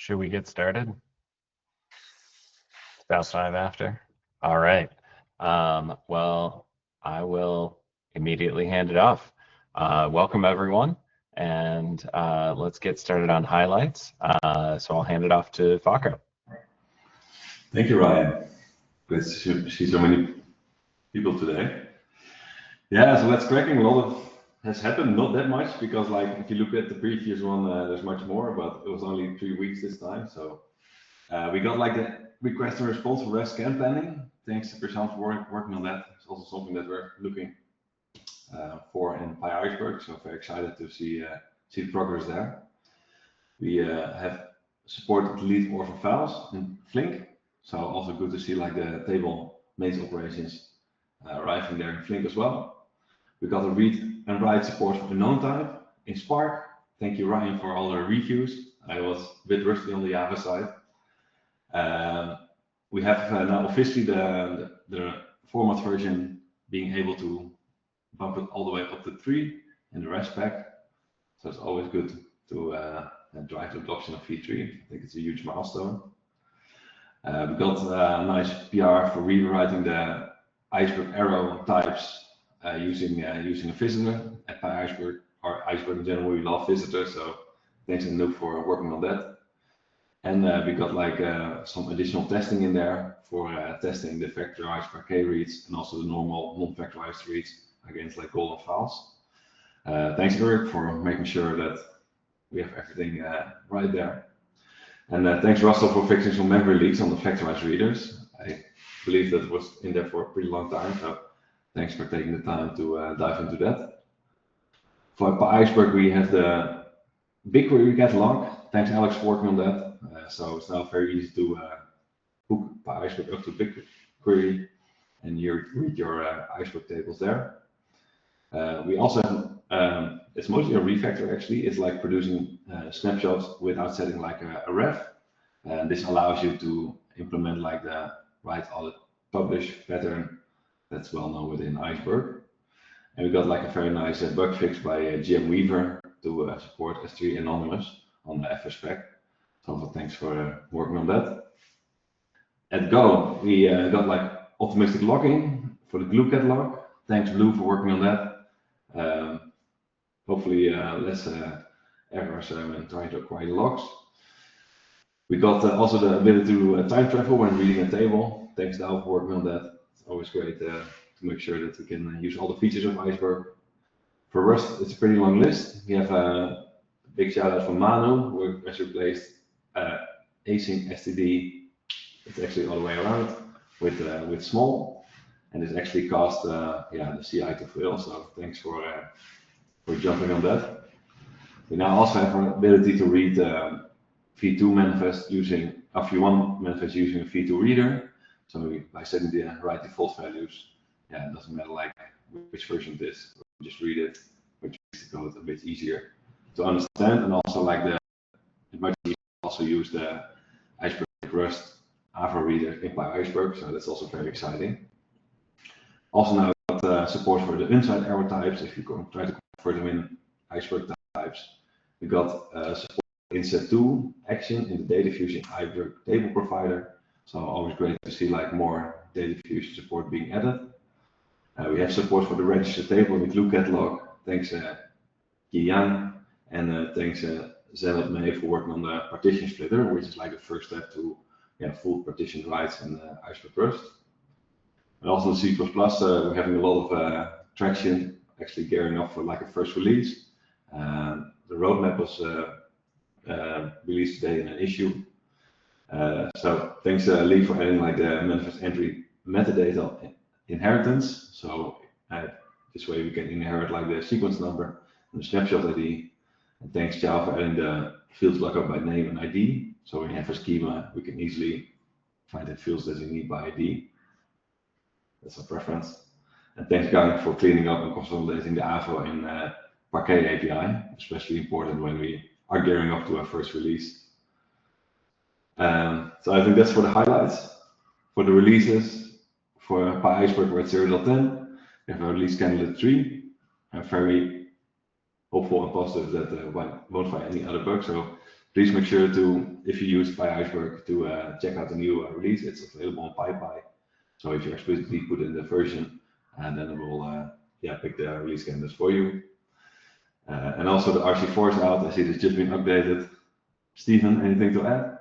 Should we get started? About 5 after. All right. Well, I will immediately hand it off. Welcome everyone, and let's get started on highlights. So I'll hand it off to Fokko. Thank you, Ryan. Good to see so many people today. Yeah, so let's cracking. A lot of has happened, not that much, because like if you look at the previous one, there's much more, but it was only 3 weeks this time. So we got like the request and response for Rust scan planning. Thanks to Prashant for working on that. It's also something that we're looking for in Iceberg. So very excited to see the progress there. We have supported delete orphan files in Flink. So also good to see like the table maze operations arriving there in Flink as well. We got a read and write support for the known type in Spark. Thank you, Ryan, for all the reviews. I was a bit rusty on the Java side. We have now officially the format version being able to bump it all the way up to 3 in the REST pack. So it's always good to drive the adoption of V3. I think it's a huge milestone. We got a nice PR for rewriting the Iceberg Arrow types using a visitor at Iceberg, or Iceberg in general. We love visitors, so thanks to Nook for working on that. And we got like some additional testing in there for testing the factorized parquet reads and also the normal non-factorized reads against like golden files. Thanks, Eric, for making sure that we have everything right there. And thanks, Russell, for fixing some memory leaks on the factorized readers. I believe that was in there for a pretty long time, so thanks for taking the time to dive into that. For Iceberg, we have the BigQuery catalog. Thanks, Alex, for working on that. So it's now very easy to hook Iceberg up to BigQuery, and you read your Iceberg tables there. We also have, it's mostly a refactor actually. It's like producing snapshots without setting like a ref. And this allows you to implement like the write audit publish pattern that's well known within Iceberg. And we got like a very nice bug fix by GM Weaver to support S3 Anonymous on the FS spec. So thanks for working on that. At Go, we got like optimistic logging for the glue catalog. Thanks, Blue, for working on that. Hopefully less errors when trying to acquire logs. We got also the ability to time travel when reading a table. Thanks, Dow, for working on that. It's always great to make sure that we can use all the features of Iceberg. For Rust, it's a pretty long list. We have a big shout out from Manu, who has replaced async std. It's actually all the way around with small, and it's actually caused the CI to fail. So thanks for jumping on that. We now also have an ability to read V2 manifest using a V1 manifest using a V2 reader. So by setting the right default values, it doesn't matter like which version it is. We just read it, which makes the code a bit easier to understand, and also like it might also use the Iceberg Rust Ava reader in Iceberg, so that's also very exciting. Also now got support for the Untitled Arrow types if you try to convert them in Iceberg types. We got support for insert2 action in the data fusion Iceberg table provider. So always great to see like more data fusion support being added. We have support for the register table in the glue catalog. Thanks Yang, and thanks Zealot May for working on the partition splitter, which is like the first step to full partition rights in Iceberg Rust. And also in C++, we're having a lot of traction, actually gearing up for like a first release. The roadmap was released today in an issue. So thanks Lee for adding like the manifest entry metadata inheritance. So this way we can inherit like the sequence number and the snapshot ID. And thanks Chow for adding the fields lookup by name and ID. So when you have a schema, we can easily find the fields that we need by ID. That's a preference. And thanks Gang for cleaning up and consolidating the AVO in Parquet API, especially important when we are gearing up to our first release. So I think that's for the highlights. For the releases, for Iceberg, we're at 0.10. We have a release candidate 3. I'm very hopeful and positive that won't find any other bugs. So please make sure to, if you use Iceberg, to check out the new release. It's available on PyPy. So if you explicitly put in the version, and then it will pick the release canvas for you. And also the RC4 is out. I see it's just been updated. Stephen, anything to add?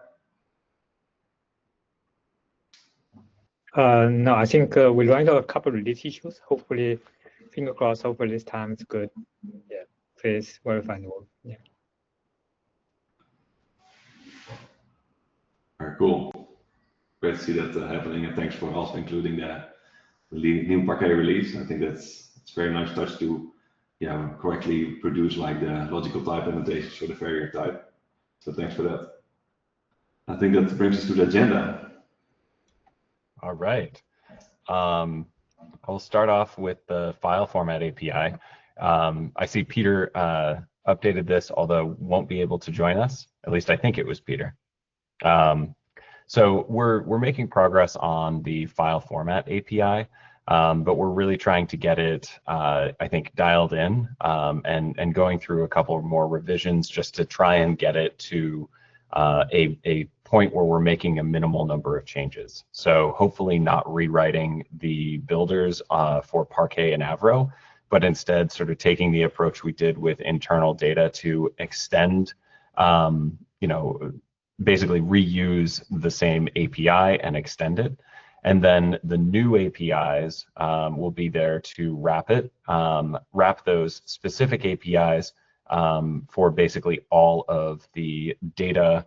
No, I think we ran into a couple of release issues. Hopefully, finger crossed, hopefully this time it's good. Yeah, please verify the work. Yeah. All right, cool. Great to see that happening, and thanks for also including the new Parquet release. I think it's very nice touch to correctly produce like the logical type annotations for the variant type. So thanks for that. I think that brings us to the agenda. All right. I'll start off with the file format API. I see Peter updated this, although won't be able to join us. At least I think it was Peter. So we're making progress on the file format API, but we're really trying to get it, I think, dialed in and going through a couple more revisions just to try and get it to a point where we're making a minimal number of changes. So hopefully not rewriting the builders for Parquet and Avro, but instead sort of taking the approach we did with internal data to extend, basically reuse the same API and extend it. And then the new APIs will be there to wrap those specific APIs for basically all of the data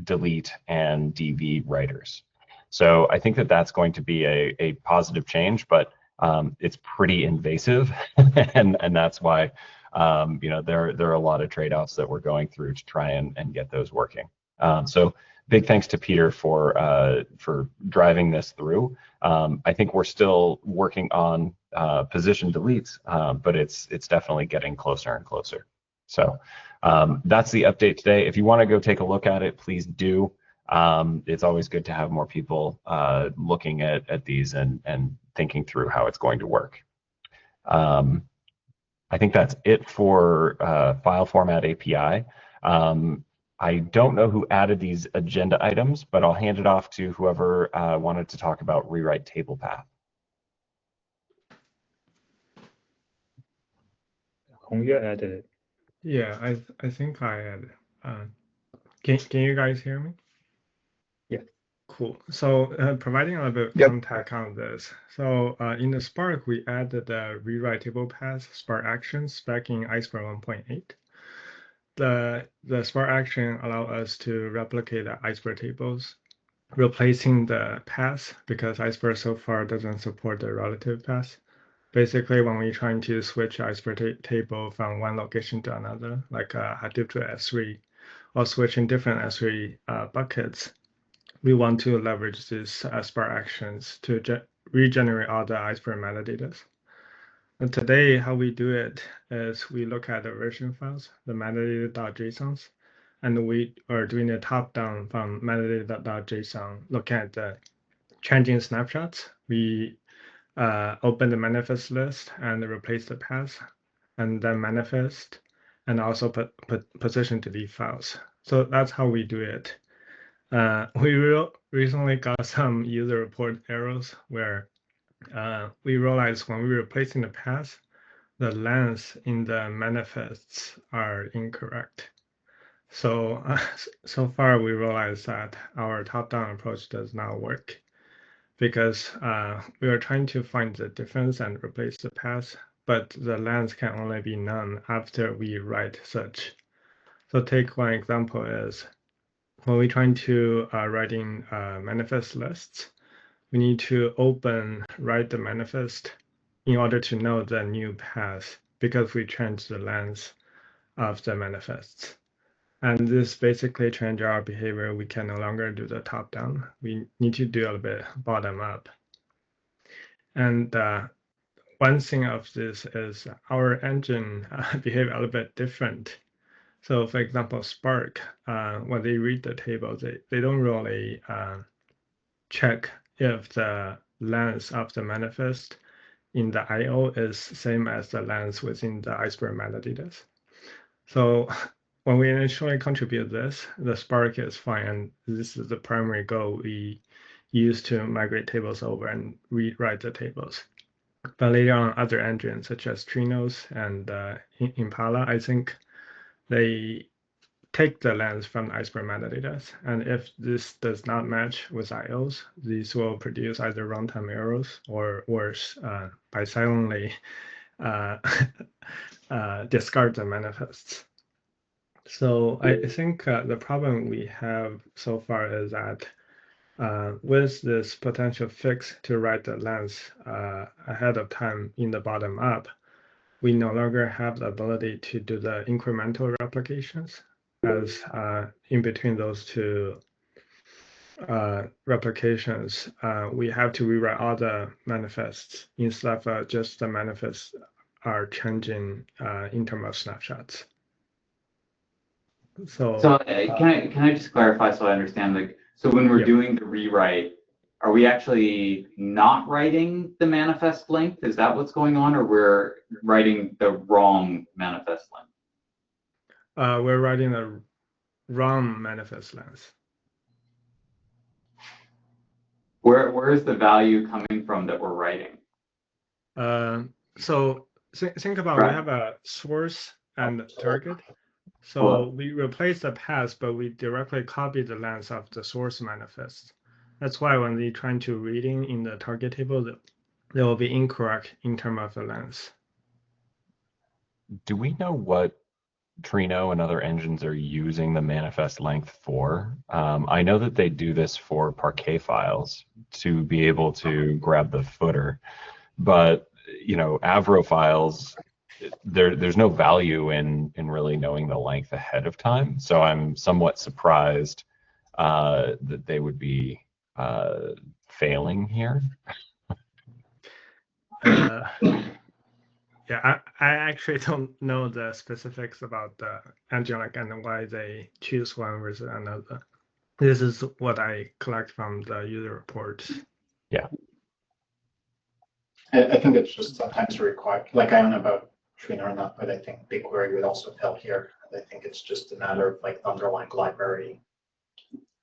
delete and DV writers. So I think that that's going to be a positive change, but it's pretty invasive, and that's why there are a lot of trade-offs that we're going through to try and get those working. So big thanks to Peter for driving this through. I think we're still working on position deletes, but it's definitely getting closer and closer. So that's the update today. If you want to go take a look at it, please do. It's always good to have more people looking at these and thinking through how it's going to work. I think that's it for file format API. I don't know who added these agenda items, but I'll hand it off to whoever wanted to talk about rewrite table path. Hongyu added it. Yeah, I think I added. Can you guys hear me? Yeah. Cool. So providing a little bit of context on this. So in the Spark, we added the rewrite table path Spark actions back in Iceberg 1.8. The Spark action allow us to replicate the Iceberg tables, replacing the path because Iceberg so far doesn't support the relative path. Basically, when we're trying to switch Iceberg table from one location to another, like Hadoop to S3, or switching different S3 buckets, we want to leverage these Spark actions to regenerate all the Iceberg metadata. And today, how we do it is we look at the version files, the metadata.jsons, and we are doing a top-down from metadata.json, looking at the changing snapshots. We open the manifest list and replace the path, and then manifest, and also put position delete files. So that's how we do it. We recently got some user report errors where we realized when we were replacing the path, the lengths in the manifests are incorrect. So so far we realized that our top-down approach does not work because we are trying to find the difference and replace the path, but the length can only be known after we write such. So take one example is when we're trying to writing manifest lists, we need to write the manifest in order to know the new path because we changed the length of the manifests. And this basically changed our behavior. We can no longer do the top down. We need to do a little bit bottom up. And one thing of this is our engine behave a little bit different. So for example, Spark, when they read the table, they don't really check if the length of the manifest in the IO is same as the length within the Iceberg metadata. So when we initially contribute this, the Spark is fine, and this is the primary goal we use to migrate tables over and rewrite the tables. But later on, other engines such as Trinos and Impala, I think they take the length from the Iceberg metadata, and if this does not match with IOs, these will produce either runtime errors or worse, by silently discard the manifests. So I think the problem we have so far is that with this potential fix to write the length ahead of time in the bottom up, we no longer have the ability to do the incremental replications, as in between those two replications, we have to rewrite all the manifests instead of just the manifests are changing in terms of snapshots. So can I just clarify so I understand? Like, so when we're doing the rewrite, are we actually not writing the manifest length? Is that what's going on, or we're writing the wrong manifest length? We're writing the wrong manifest length. Where is the value coming from that we're writing? So think about we have a source and target. So we replace the path, but we directly copy the length of the source manifest. That's why when we try to reading in the target table, they will be incorrect in terms of the length. Do we know what Trino and other engines are using the manifest length for? I know that they do this for parquet files to be able to grab the footer, but Avro files, there's no value in really knowing the length ahead of time. So I'm somewhat surprised that they would be failing here. Yeah, I actually don't know the specifics about the engine and why they choose one versus another. This is what I collect from the user reports. Yeah. I think it's just sometimes required. Like, I don't know about Trino or not, but I think BigQuery would also fail here. I think it's just a matter of like the underlying library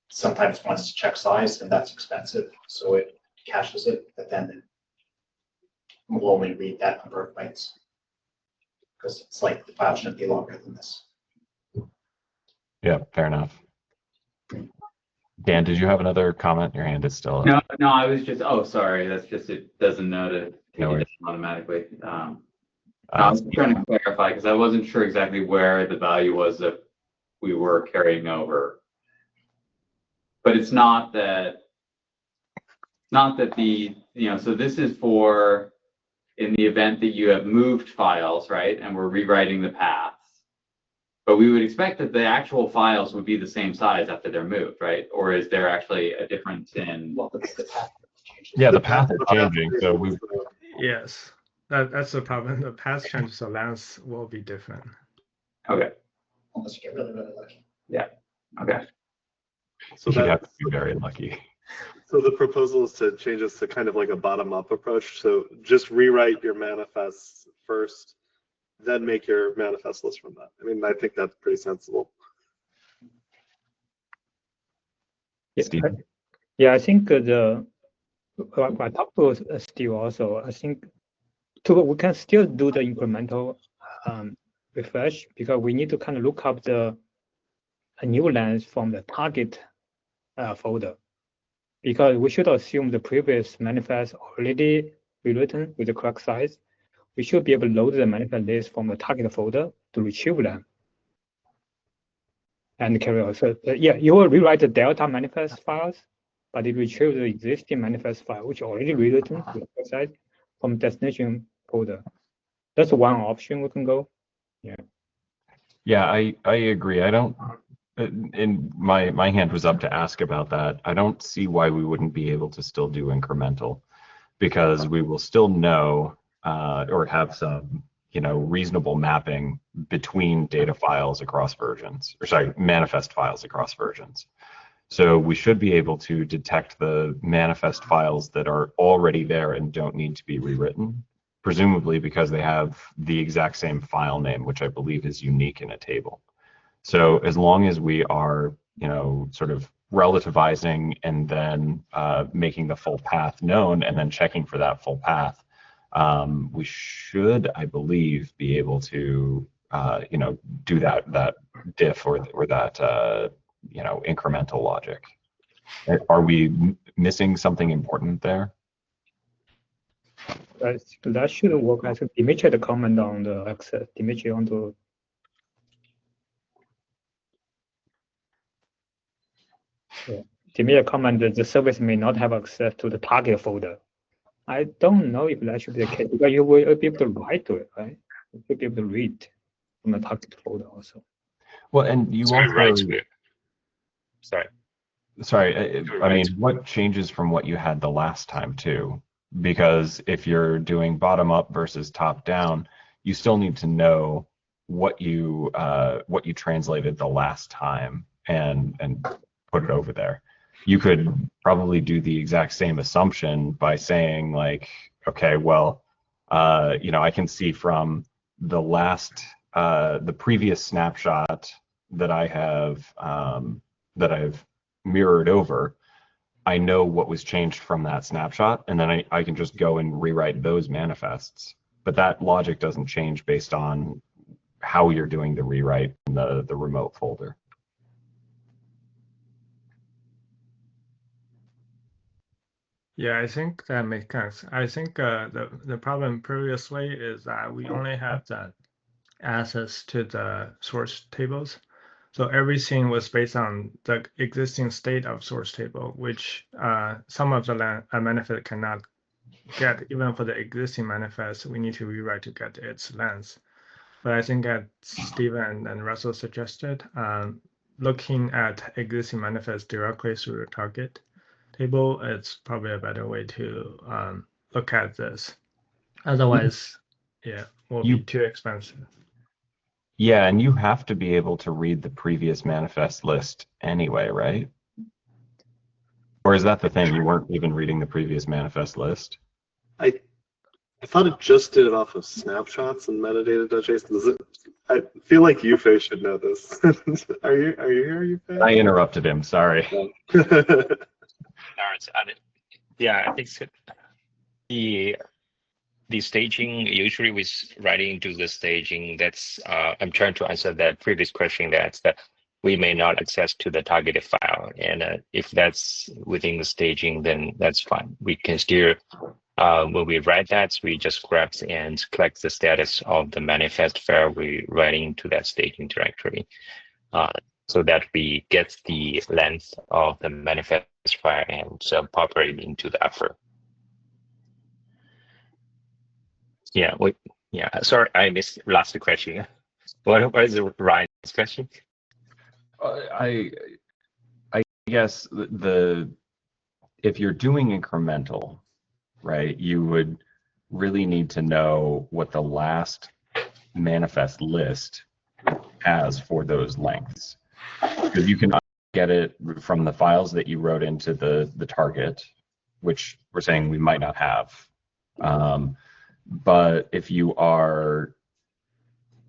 sometimes wants to check size, and that's expensive, so it caches it, but then it will only read that number of bytes because it's like the file shouldn't be longer than this. Yeah, fair enough. Dan, did you have another comment? Your hand is still up. No, I was just, oh, sorry. That's just, it doesn't know to take it down automatically. I was trying to clarify because I wasn't sure exactly where the value was that we were carrying over. But it's not that the, so this is for in the event that you have moved files, right? And we're rewriting the paths. But we would expect that the actual files would be the same size after they're moved, right? Or is there actually a difference in? Well, the path changes. Yeah, the path is changing. So we. Yes, that's the problem. The path changes, so length will be different. Okay. Unless you get really, really lucky. Yeah. Okay. So you have to be very lucky. So the proposal is to change this to kind of like a bottom-up approach. So just rewrite your manifests first, then make your manifest list from that. I mean, I think that's pretty sensible. Yeah, I think I talked to Steve also. I think we can still do the incremental refresh because we need to kind of look up a new length from the target folder, because we should assume the previous manifest already rewritten with the correct size. We should be able to load the manifest list from the target folder to retrieve them and carry on. So yeah, you will rewrite the delta manifest files, but it retrieves the existing manifest file, which already rewritten with the correct size from destination folder. That's one option we can go. Yeah. Yeah, I agree. I don't. And my hand was up to ask about that. I don't see why we wouldn't be able to still do incremental, because we will still know or have some reasonable mapping between data files across versions, or sorry, manifest files across versions. So we should be able to detect the manifest files that are already there and don't need to be rewritten, presumably because they have the exact same file name, which I believe is unique in a table. So as long as we are, sort of relativizing and then making the full path known and then checking for that full path, we should, I believe, be able to, do that diff or that, incremental logic. Are we missing something important there? That should work. I think Dimitri had a comment on the access. Dimitri, you want to? Yeah. Dimitri commented the service may not have access to the target folder. I don't know if that should be the case because you will be able to write to it, right? You'll be able to read from the target folder also. Well, and you also right. Sorry. I mean, what changes from what you had the last time too? Because if you're doing bottom up versus top down, you still need to know what you translated the last time and put it over there. You could probably do the exact same assumption by saying like, okay, well, I can see from the previous snapshot that I have that I've mirrored over, I know what was changed from that snapshot, and then I can just go and rewrite those manifests. But that logic doesn't change based on how you're doing the rewrite in the remote folder. Yeah, I think that makes sense. I think the problem previously is that we only have the access to the source tables. So everything was based on the existing state of source table, which some of the manifest cannot get. Even for the existing manifest, we need to rewrite to get its length. But I think as Stephen and Russell suggested, looking at existing manifest directly through the target table, it's probably a better way to look at this. Otherwise, yeah, will be too expensive. Yeah, and you have to be able to read the previous manifest list anyway, right? Or is that the thing? You weren't even reading the previous manifest list? I thought it just did it off of snapshots and metadata.json. I feel like Yufei should know this. Are you here, Yufei? I interrupted him. Sorry. Yeah, I think so. The staging, usually with writing to the staging, that's I'm trying to answer that previous question. That we may not access to the targeted file, and if that's within the staging, then that's fine. We can still when we write that, we just grab and collect the status of the manifest file we writing to that staging directory, so that we get the length of the manifest file and pop it into the buffer. Yeah, sorry, I missed last question. What is the right question? I guess if you're doing incremental, right, you would really need to know what the last manifest list has for those lengths. Because you can get it from the files that you wrote into the target, which we're saying we might not have. But if you are,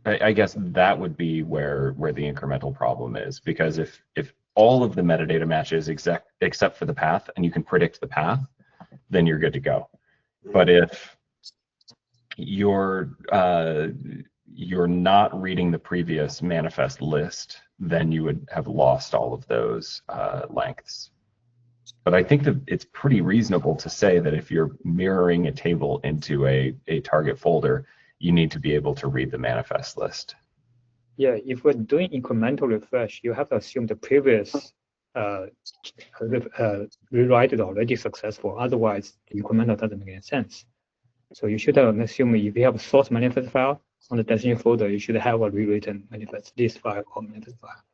I guess that would be where the incremental problem is, because if all of the metadata matches except for the path, and you can predict the path, then you're good to go. But if you're not reading the previous manifest list, then you would have lost all of those lengths. But I think that it's pretty reasonable to say that if you're mirroring a table into a target folder, you need to be able to read the manifest list. Yeah, if we're doing incremental refresh, you have to assume the previous rewrite is already successful. Otherwise, the incremental doesn't make any sense. So you should assume if you have a source manifest file on the destination folder, you should have a rewritten manifest list file or manifest file.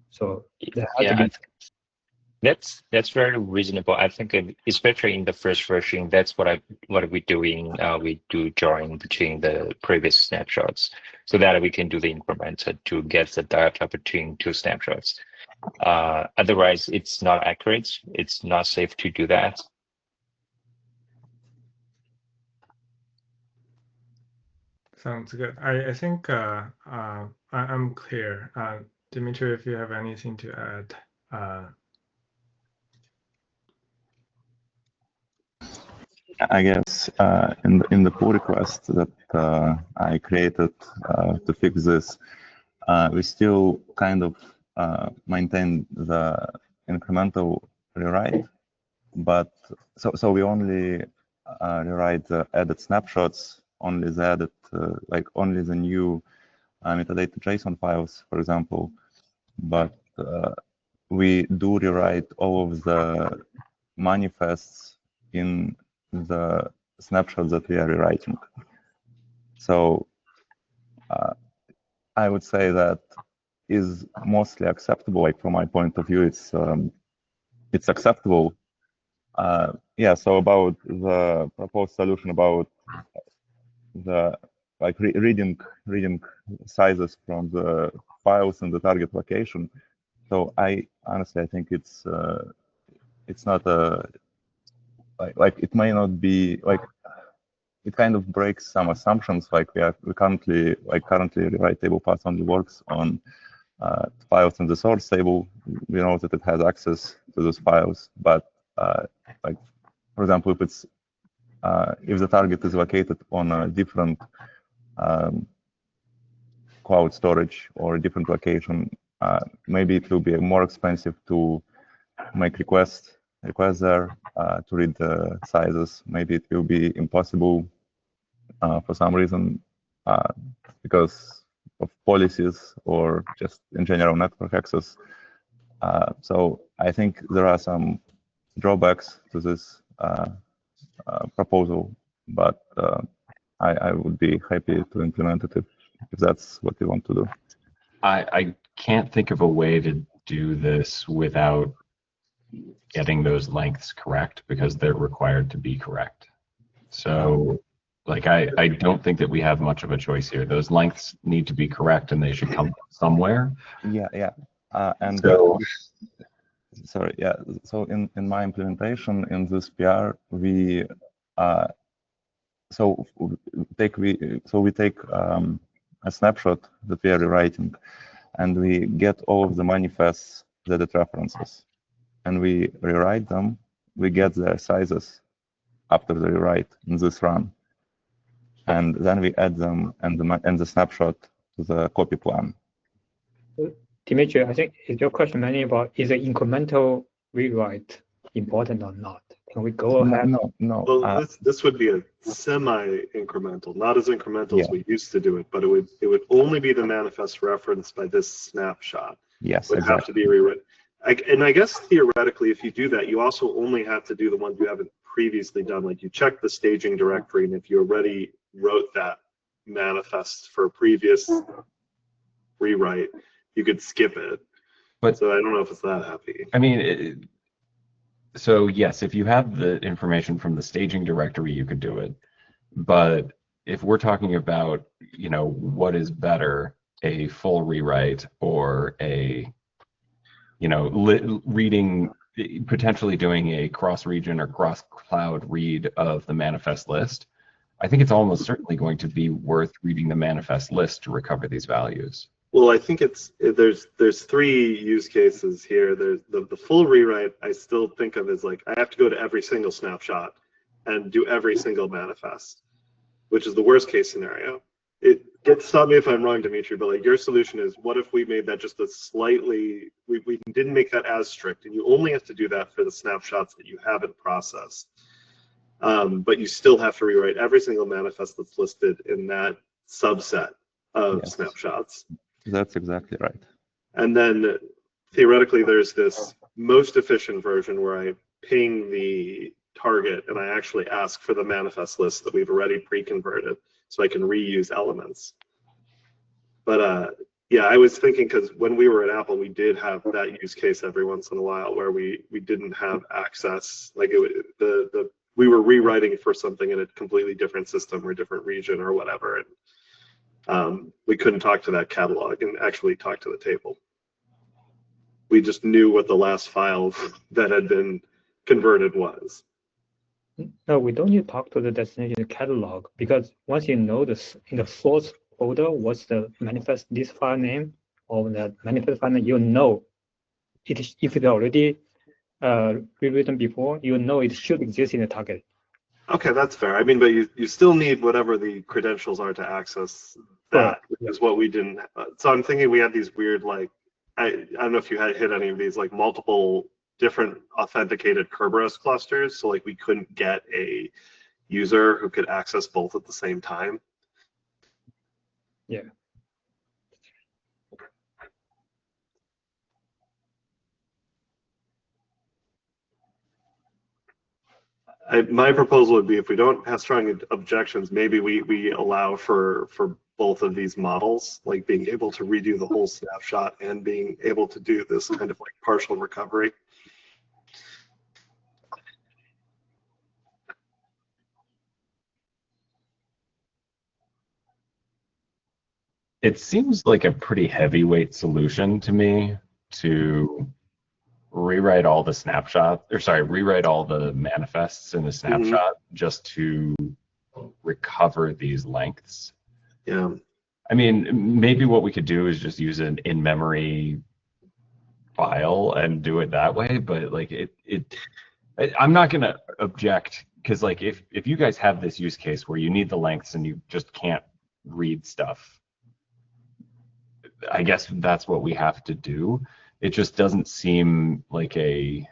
So there has to be. That's very reasonable. I think, especially in the first version, that's what we're doing. We do join between the previous snapshots, so that we can do the incremental to get the data between two snapshots. Otherwise, it's not accurate. It's not safe to do that. Sounds good. I think I'm clear. Dimitri, if you have anything to add. I guess in the pull request that I created to fix this, we still kind of maintain the incremental rewrite, but so we only rewrite the added snapshots, only the added like only the new metadata JSON files, for example, but we do rewrite all of the manifests in the snapshots that we are rewriting. So I would say that is mostly acceptable. Like from my point of view, it's acceptable. Yeah. So about the proposed solution about the like reading sizes from the files in the target location. So I honestly think it's not a like it may not be like it kind of breaks some assumptions. Like we currently rewrite table path only works on files in the source table. We know that it has access to those files, but like for example, if it's if the target is located on a different cloud storage or a different location, maybe it will be more expensive to make requests there to read the sizes. Maybe it will be impossible for some reason because of policies or just in general network access. So I think there are some drawbacks to this proposal, but I would be happy to implement it if that's what you want to do. I can't think of a way to do this without getting those lengths correct because they're required to be correct. So like I don't think that we have much of a choice here. Those lengths need to be correct and they should come from somewhere. Yeah. And so, sorry, yeah. So in my implementation in this PR, we we take a snapshot that we are rewriting, and we get all of the manifests that it references, and we rewrite them. We get their sizes after the rewrite in this run, and then we add them and the snapshot to the copy plan. Dimitri, I think is your question mainly about is the incremental rewrite important or not? Can we go ahead? No. Well, this would be a semi-incremental, not as incremental as we used to do it, but it would only be the manifest referenced by this snapshot. Yes, would exactly. have to be rewritten. And I guess theoretically, if you do that, you also only have to do the ones you haven't previously done. Like you check the staging directory, and if you already wrote that manifest for a previous rewrite, you could skip it. But so I don't know if it's that happy. I mean, so yes, if you have the information from the staging directory, you could do it. But if we're talking about, you know, what is better, a full rewrite or a, you know, reading, potentially doing a cross-region or cross-cloud read of the manifest list, I think it's almost certainly going to be worth reading the manifest list to recover these values. Well, I think there's three use cases here. There's the full rewrite. I still think of as like I have to go to every single snapshot and do every single manifest, which is the worst case scenario. Stop me if I'm wrong, Dimitri, but like your solution is, what if we made that just a slightly, we didn't make that as strict, and you only have to do that for the snapshots that you haven't processed, but you still have to rewrite every single manifest that's listed in that subset of snapshots. That's exactly right. And then theoretically, there's this most efficient version where I ping the target and I actually ask for the manifest list that we've already pre-converted so I can reuse elements. But yeah, I was thinking because when we were at Apple, we did have that use case every once in a while where we didn't have access. Like we were rewriting for something in a completely different system or different region or whatever. And we couldn't talk to that catalog and actually talk to the table. We just knew what the last file that had been converted was. No, we don't need to talk to the destination catalog because once you know this in the source folder, what's the manifest list file name, of the manifest file, you know if it's already rewritten before, you know it should exist in the target. Okay, that's fair. I mean, but you still need whatever the credentials are to access that, which is what we didn't. So I'm thinking we had these weird, like, I don't know if you had hit any of these, like multiple different authenticated Kerberos clusters. So like we couldn't get a user who could access both at the same time. Yeah. My proposal would be if we don't have strong objections, maybe we allow for both of these models, like being able to redo the whole snapshot and being able to do this kind of like partial recovery. It seems like a pretty heavyweight solution to me to rewrite all the snapshots, or sorry, rewrite all the manifests in the snapshot just to recover these lengths. Yeah. I mean, maybe what we could do is just use an in-memory file and do it that way, but like I'm not gonna object, because like if you guys have this use case where you need the lengths and you just can't read stuff, I guess that's what we have to do. It just doesn't seem like a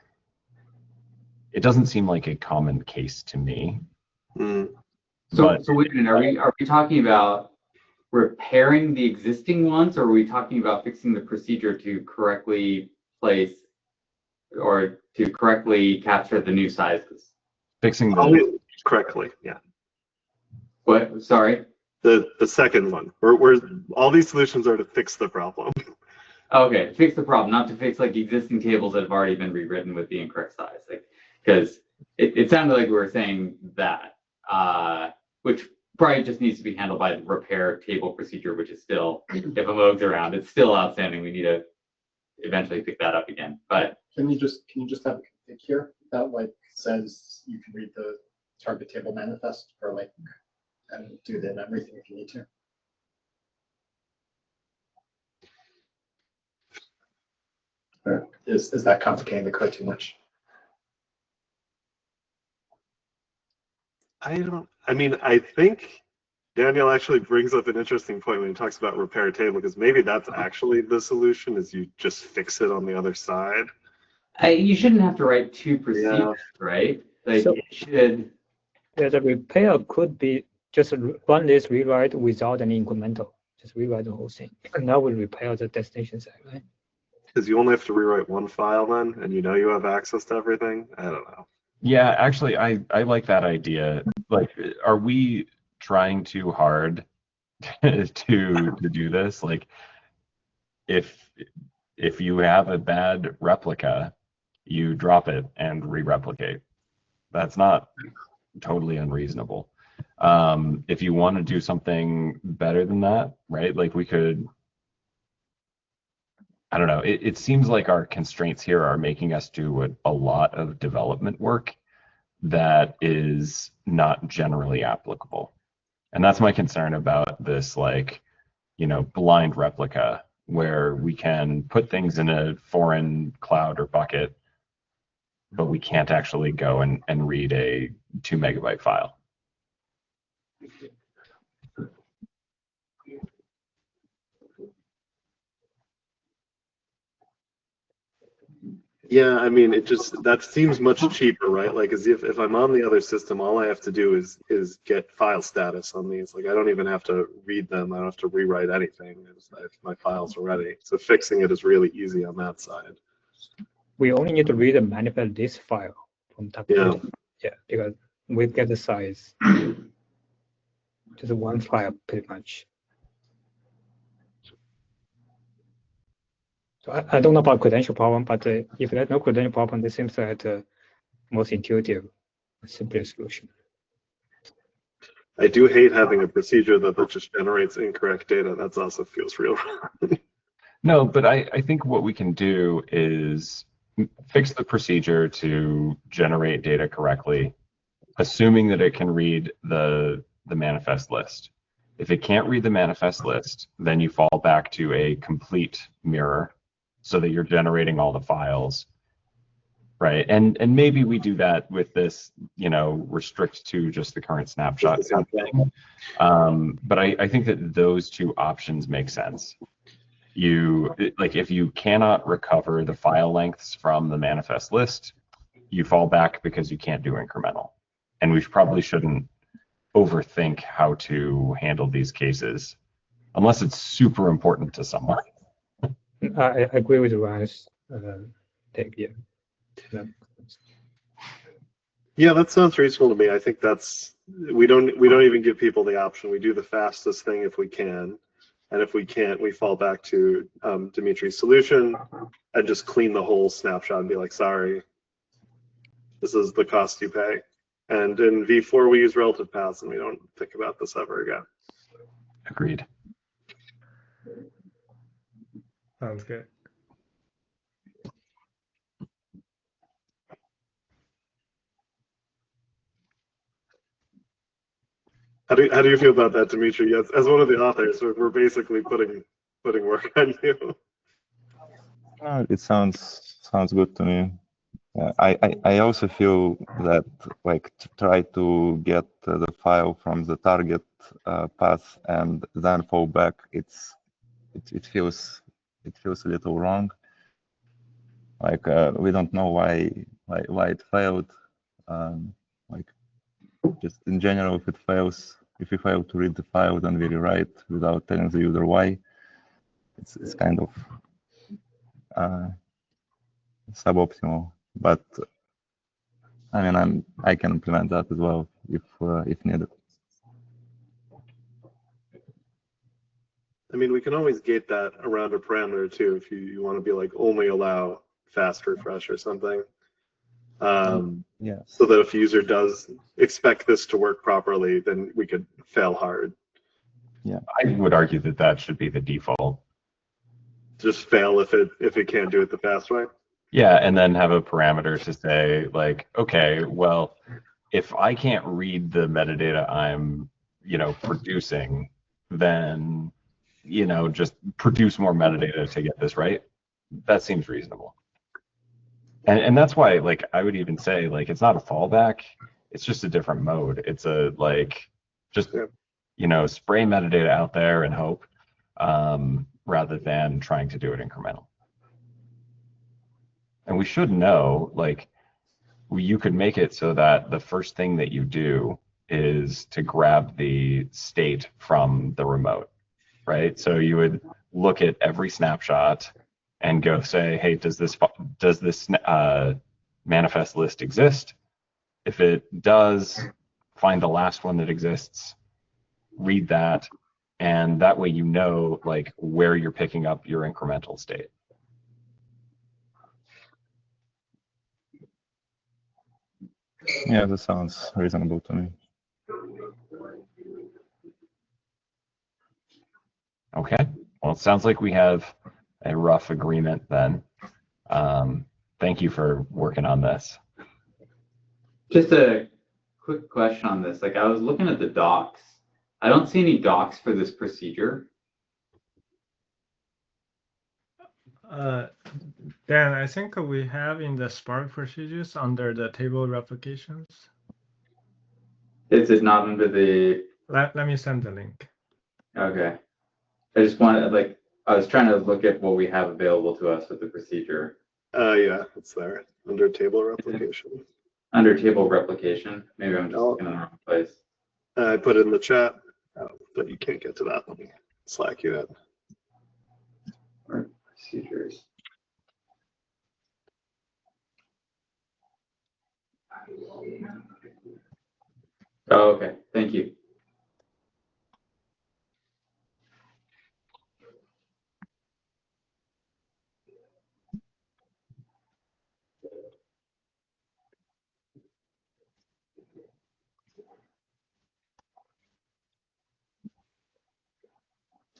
common case to me. So wait a minute, are we talking about repairing the existing ones, or are we talking about fixing the procedure to correctly place or to correctly capture the new sizes? Fixing the correctly, yeah. What? Sorry. The second one. We're all these solutions are to fix the problem. Okay, fix the problem, not to fix like existing tables that have already been rewritten with the incorrect size. Like, because it sounded like we were saying that, which probably just needs to be handled by the repair table procedure, which is still, if Amogue's around, it's still outstanding. We need to eventually pick that up again. But can you just have a config here that like says you can read the target table manifest for like and do then everything if you need to? Or is that complicating the code too much? I think Daniel actually brings up an interesting point when he talks about repair table, because maybe that's actually the solution, is you just fix it on the other side. You shouldn't have to write two procedures, right? Like So, it should. Yeah, the repair could be just run this rewrite without any incremental. Just rewrite the whole thing. And now we repair the destination side, right? Because you only have to rewrite one file then, and you know you have access to everything. I don't know. Yeah, actually, I like that idea. Like, are we trying too hard to do this? Like, if you have a bad replica, you drop it and re-replicate. That's not totally unreasonable. If you want to do something better than that, right? Like we could, I don't know. It seems like our constraints here are making us do a lot of development work that is not generally applicable. And that's my concern about this, like, blind replica, where we can put things in a foreign cloud or bucket, but we can't actually go and read a 2 megabyte file. Yeah, I mean, that seems much cheaper, right? Like, as if I'm on the other system, all I have to do is get file status on these. Like, I don't even have to read them. I don't have to rewrite anything if my files are ready. So fixing it is really easy on that side. We only need to read the manifest list file from that. Yeah. Yeah, because we get the size. Just one file, pretty much. So I don't know about credential problem, but if there's no credential problem, this seems like the most intuitive, simplest solution. I do hate having a procedure that just generates incorrect data. That also feels real wrong. No, but I think what we can do is fix the procedure to generate data correctly, assuming that it can read the manifest list. If it can't read the manifest list, then you fall back to a complete mirror so that you're generating all the files, right? And maybe we do that with this, restrict to just the current snapshot kind of thing. But I think that those two options make sense. If you cannot recover the file lengths from the manifest list, you fall back because you can't do incremental. And we probably shouldn't overthink how to handle these cases unless it's super important to someone. I agree with Ryan's take. Yeah. Yeah, that sounds reasonable to me. I think we don't even give people the option. We do the fastest thing if we can, and if we can't, we fall back to Dimitri's solution and just clean the whole snapshot and be like, sorry, this is the cost you pay. And in V4 we use relative paths, and we don't think about this ever again. Agreed. Sounds good. How do you feel about that, Dimitri? As one of the authors, we're basically putting work on you. It sounds good to me. I also feel that to try to get the file from the target path and then fall back, it feels a little wrong. We don't know why it failed. Just in general, if we fail to read the file, then we rewrite without telling the user why. It's kind of suboptimal, but I mean, I can implement that as well if needed. I mean, we can always gate that around a parameter too, if you want to be like only allow fast refresh or something. Yeah. So that if user does expect this to work properly, then we could fail hard. Yeah. I would argue that that should be the default. Just fail if it can't do it the fast way. Yeah, and then have a parameter to say okay, well, if I can't read the metadata I'm, producing, then, just produce more metadata to get this right. That seems reasonable. And that's why, I would even say, it's not a fallback. It's just a different mode. It's just, spray metadata out there and hope, rather than trying to do it incremental. And we should know, you could make it so that the first thing that you do is to grab the state from the remote, right? So you would look at every snapshot and go say, hey, does this manifest list exist? If it does, find the last one that exists, read that, and that way you know where you're picking up your incremental state. Yeah, that sounds reasonable to me. Okay, well, it sounds like we have a rough agreement then. Thank you for working on this. Just a quick question on this. I was looking at the docs. I don't see any docs for this procedure. Dan, I think we have in the Spark procedures under the table replications. Is it not under the? Let me send the link. Okay. I just wanted, I was trying to look at what we have available to us with the procedure. Yeah, it's there under table replication. Under table replication. Maybe I'm just looking in the wrong place. I put it in the chat, but you can't get to that. Let me Slack you in. Or procedures. Oh, okay. Thank you.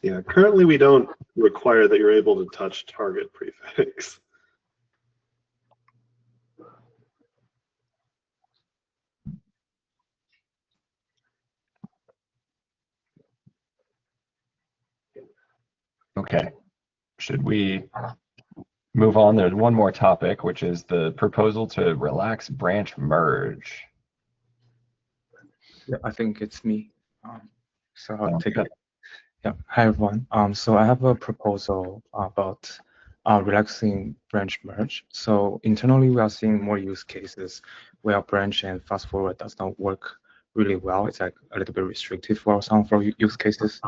Yeah, currently we don't require that you're able to touch target prefix. Okay. Should we move on? There's one more topic, which is the proposal to relax branch merge. Yeah, I think it's me. So I'll Sounds take good. it. Yeah. Hi everyone. So I have a proposal about relaxing branch merge. So internally, we are seeing more use cases where branch and fast forward does not work really well. It's like a little bit restricted for some of our use cases.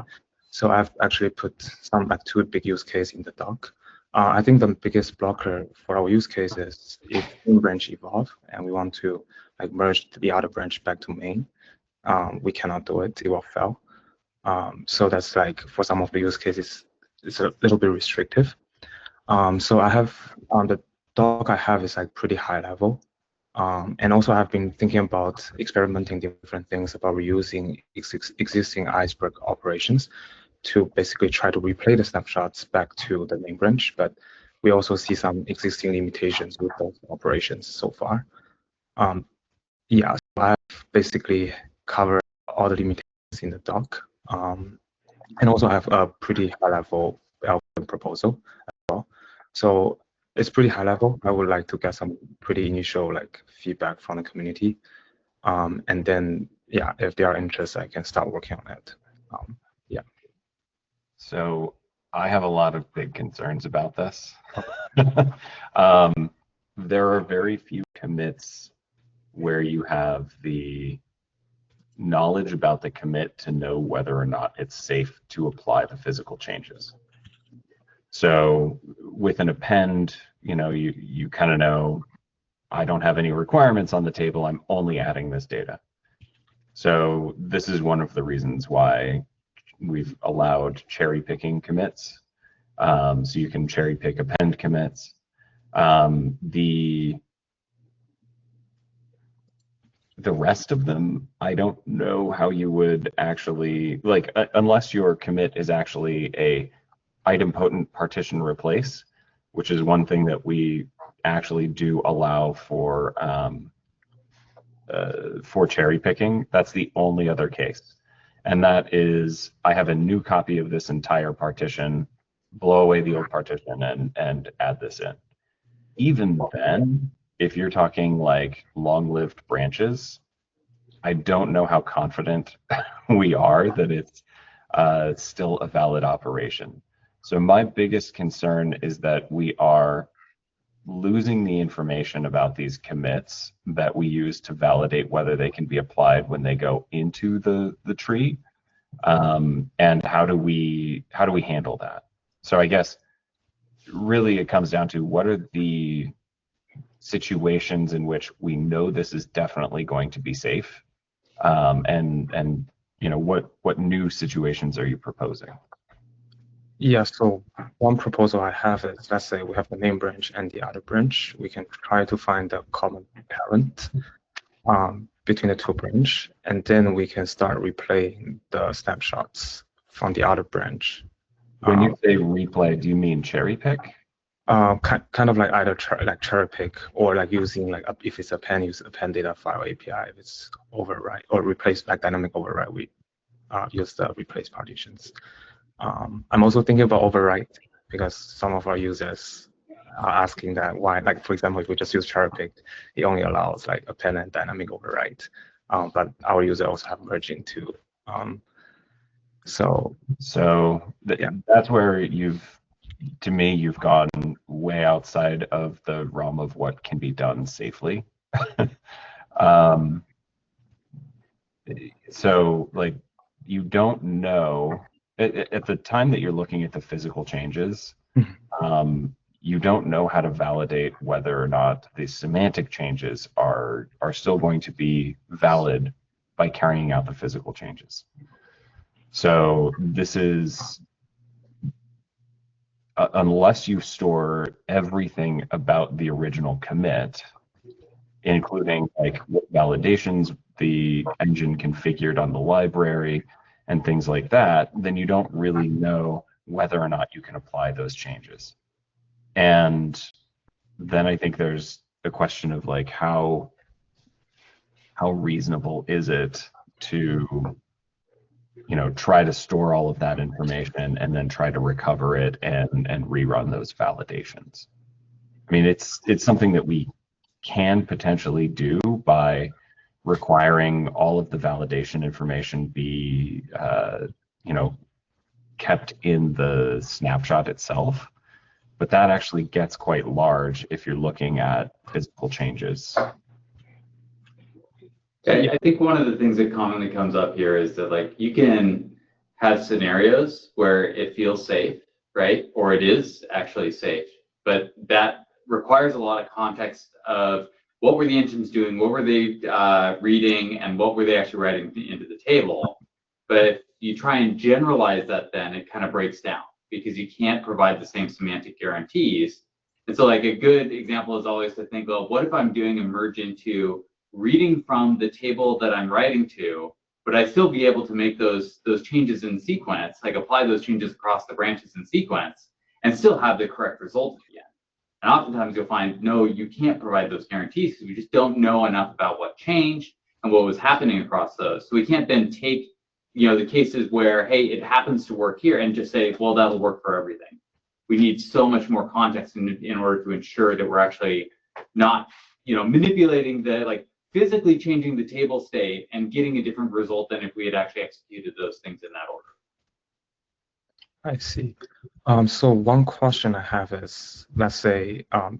So I've actually put some like 2 big use cases in the doc. I think the biggest blocker for our use case is if main branch evolve and we want to like merge the other branch back to main. We cannot do it, it will fail. So that's like for some of the use cases, it's a little bit restrictive. So I have the doc I have is like pretty high level. And also I've been thinking about experimenting different things about reusing existing Iceberg operations to basically try to replay the snapshots back to the main branch. But we also see some existing limitations with those operations so far. Yeah, so I've basically covered all the limitations in the doc. And also have a pretty high level algorithm proposal as well. So it's pretty high level. I would like to get some pretty initial like feedback from the community. And then, yeah, if they are interested, I can start working on it. Yeah. So I have a lot of big concerns about this. There are very few commits where you have the knowledge about the commit to know whether or not it's safe to apply the physical changes. So with an append, you kind of know, I don't have any requirements on the table, I'm only adding this data. So this is one of the reasons why we've allowed cherry picking commits. So you can cherry pick append commits. The rest of them, I don't know how you would actually, like, unless your commit is actually a idempotent partition replace, which is one thing that we actually do allow for cherry picking. That's the only other case. And that is, I have a new copy of this entire partition, blow away the old partition and add this in. Even then, if you're talking like long-lived branches, I don't know how confident we are that it's still a valid operation. So my biggest concern is that we are losing the information about these commits that we use to validate whether they can be applied when they go into the tree, and how do we handle that? So I guess really it comes down to what are the situations in which we know this is definitely going to be safe, and what new situations are you proposing? Yeah, so one proposal I have is, let's say we have the main branch and the other branch. We can try to find a common parent between the 2 branch, and then we can start replaying the snapshots from the other branch. When you say replay, do you mean cherry pick? Kind of like either cherry pick or like using like if it's append, use append data file API. If it's override or replace like dynamic override, we use the replace partitions. I'm also thinking about override because some of our users are asking that why, like for example, if we just use cherry pick, it only allows like append and dynamic override, but our users also have merging too. That's where to me, you've gone way outside of the realm of what can be done safely. So like you don't know at the time that you're looking at the physical changes, you don't know how to validate whether or not the semantic changes are still going to be valid by carrying out the physical changes. So this is, unless you store everything about the original commit, including like what validations the engine configured on the library and things like that, then you don't really know whether or not you can apply those changes. And then I think there's a question of like how reasonable is it to try to store all of that information and then try to recover it and rerun those validations. I mean, it's something that we can potentially do by requiring all of the validation information be kept in the snapshot itself, but that actually gets quite large if you're looking at physical changes. I think one of the things that commonly comes up here is that, like, you can have scenarios where it feels safe, right? Or it is actually safe, but that requires a lot of context of what were the engines doing, what were they reading, and what were they actually writing into the table. But if you try and generalize that, then it kind of breaks down because you can't provide the same semantic guarantees. And so, like, a good example is always to think, well, what if I'm doing a merge into reading from the table that I'm writing to, but I still be able to make those changes in sequence, like apply those changes across the branches in sequence, and still have the correct result at the end. And oftentimes you'll find, no, you can't provide those guarantees because we just don't know enough about what changed and what was happening across those. So we can't then take, the cases where, hey, it happens to work here and just say, well, that'll work for everything. We need so much more context in order to ensure that we're actually not, manipulating physically changing the table state and getting a different result than if we had actually executed those things in that order. I see. So one question I have is, let's say, I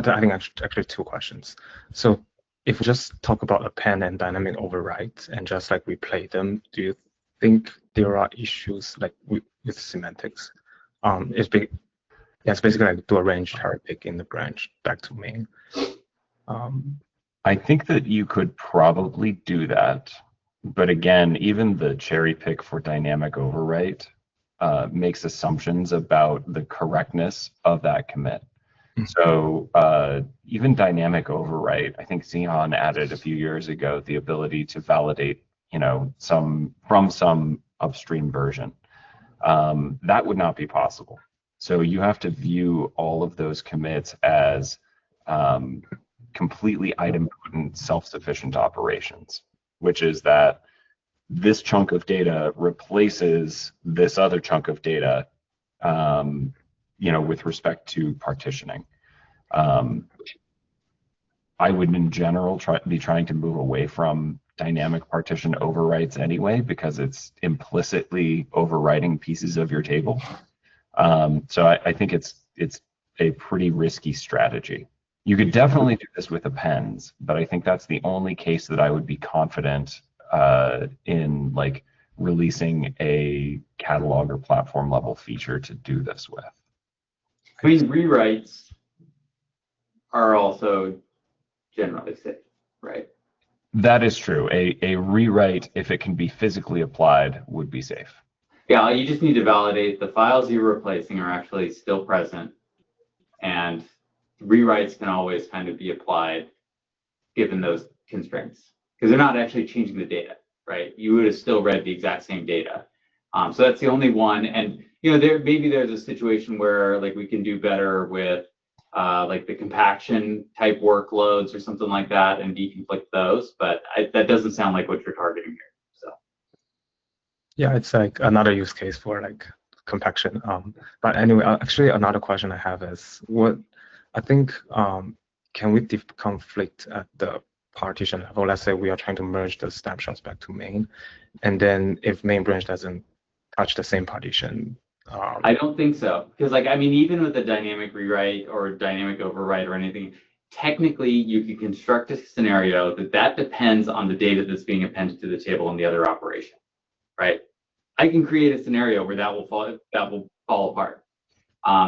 think actually two questions. So if we just talk about append and dynamic override and just like replay them, do you think there are issues like with semantics? It's basically like do a range cherry pick in the branch back to main. I think that you could probably do that, but again, even the cherry pick for dynamic overwrite makes assumptions about the correctness of that commit. So even dynamic overwrite, I think Xeon added a few years ago the ability to validate, from some upstream version. That would not be possible. So you have to view all of those commits as completely idempotent, self-sufficient operations, which is that this chunk of data replaces this other chunk of data, with respect to partitioning. I would, in general, be trying to move away from dynamic partition overwrites anyway, because it's implicitly overwriting pieces of your table. So I think it's a pretty risky strategy. You could definitely do this with appends, but I think that's the only case that I would be confident in, like, releasing a catalog or platform level feature to do this with. I mean, rewrites are also generally safe, right? That is true. A rewrite, if it can be physically applied, would be safe. Yeah, you just need to validate the files you're replacing are actually still present, and rewrites can always kind of be applied given those constraints, because they're not actually changing the data, right? You would have still read the exact same data. So that's the only one. And there's a situation where, like, we can do better with like the compaction type workloads or something like that and deconflict those, but that doesn't sound like what you're targeting here. So yeah, it's like another use case for like compaction. But anyway, actually another question I have is can we deconflict at the partition level? Let's say we are trying to merge the snapshots back to main, and then if main branch doesn't touch the same partition. I don't think so, because, like, I mean, even with a dynamic rewrite or dynamic overwrite or anything, technically you could construct a scenario that depends on the data that's being appended to the table in the other operation, right? I can create a scenario where that will fall apart.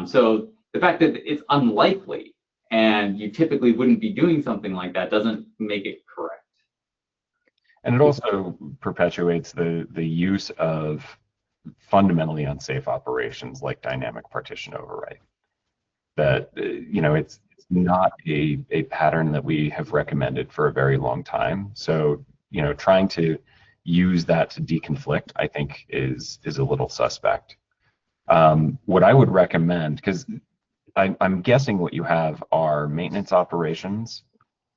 So the fact that it's unlikely and you typically wouldn't be doing something like that doesn't make it correct. And it also perpetuates the use of fundamentally unsafe operations like dynamic partition overwrite. That it's not a pattern that we have recommended for a very long time. So trying to use that to deconflict, I think, is a little suspect. What I would recommend, because I'm guessing what you have are maintenance operations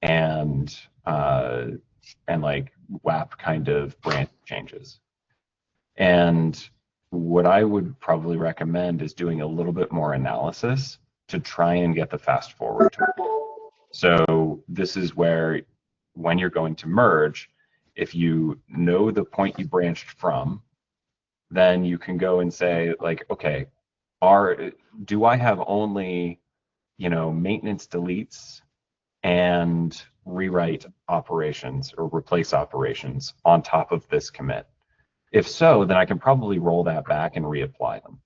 and like WAP kind of branch changes. And what I would probably recommend is doing a little bit more analysis to try and get the fast forward tool. So this is where, when you're going to merge, if you know the point you branched from, then you can go and say, like, okay, do I have only, maintenance deletes and rewrite operations or replace operations on top of this commit? If so, then I can probably roll that back and reapply them.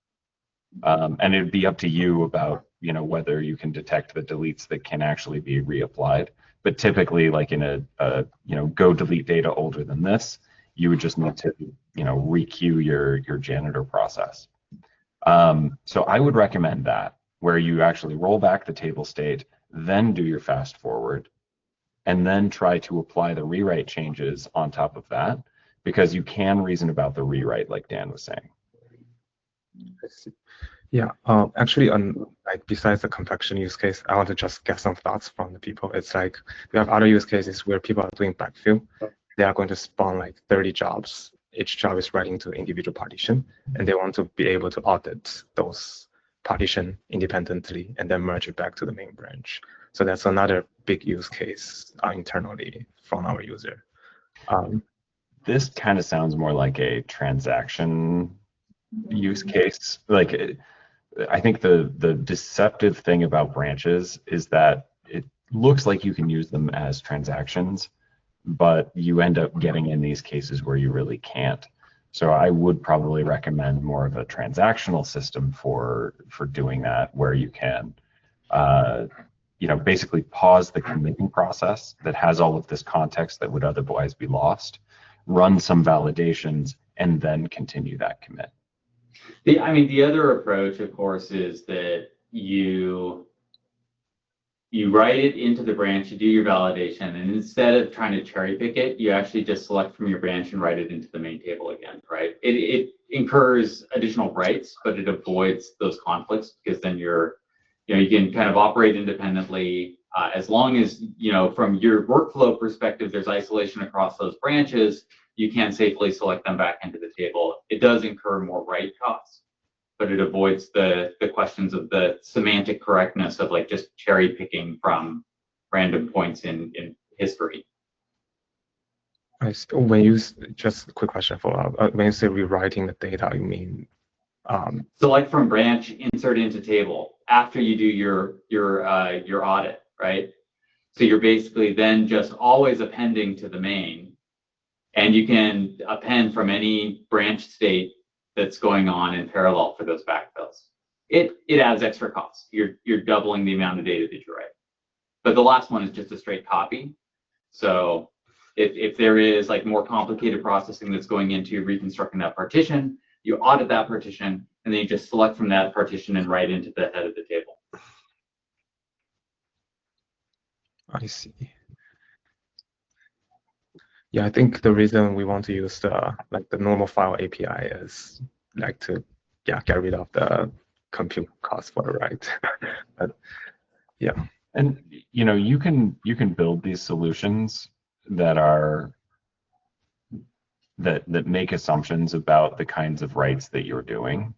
And it'd be up to you about, whether you can detect the deletes that can actually be reapplied. But typically, like in a go delete data older than this, you would just need to, requeue your janitor process. So I would recommend that, where you actually roll back the table state, then do your fast forward, and then try to apply the rewrite changes on top of that, because you can reason about the rewrite, like Dan was saying. Yeah, actually, like besides the compaction use case, I want to just get some thoughts from the people. It's like we have other use cases where people are doing backfill. They are going to spawn like 30 jobs. Each job is writing to individual partition, and they want to be able to audit those partition independently and then merge it back to the main branch. So that's another big use case internally from our user. This kind of sounds more like a transaction use case. Like, I think the deceptive thing about branches is that it looks like you can use them as transactions, but you end up getting in these cases where you really can't. So I would probably recommend more of a transactional system for doing that, where you can basically pause the committing process that has all of this context that would otherwise be lost, run some validations, and then continue that commit. The other approach, of course, is that you write it into the branch, you do your validation, and instead of trying to cherry pick it, you actually just select from your branch and write it into the main table again, right? It incurs additional writes, but it avoids those conflicts, because then you can kind of operate independently, as long as, from your workflow perspective, there's isolation across those branches, you can safely select them back into the table. It does incur more write costs, but it avoids the questions of the semantic correctness of like just cherry picking from random points in history. When you, just a quick question for when you say rewriting the data, you mean? Select from branch, insert into table after you do your audit, right? So you're basically then just always appending to the main, and you can append from any branch state that's going on in parallel for those backfills. It adds extra costs. You're doubling the amount of data that you write. But the last one is just a straight copy. So if there is like more complicated processing that's going into reconstructing that partition, you audit that partition, and then you just select from that partition and write into the head of the table. I see. Yeah, I think the reason we want to use the normal file API is like to get rid of the compute cost for the write. But yeah. And you can build these solutions that make assumptions about the kinds of writes that you're doing.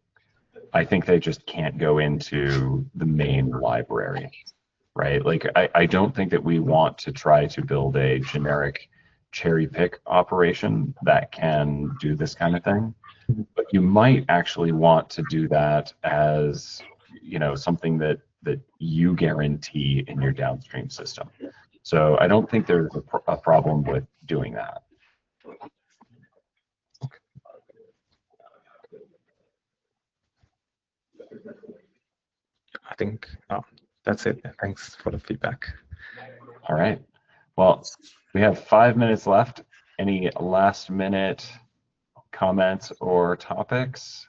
I think they just can't go into the main library, right? Like, I don't think that we want to try to build a generic cherry pick operation that can do this kind of thing. But you might actually want to do that as, something that you guarantee in your downstream system. So I don't think there's a problem with doing that. I think that's it. Thanks for the feedback. All right. Well, we have 5 minutes left. Any last minute comments or topics?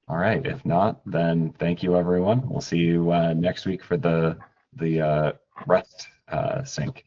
All right. If not, then thank you, everyone. We'll see you next week for the Rust sync.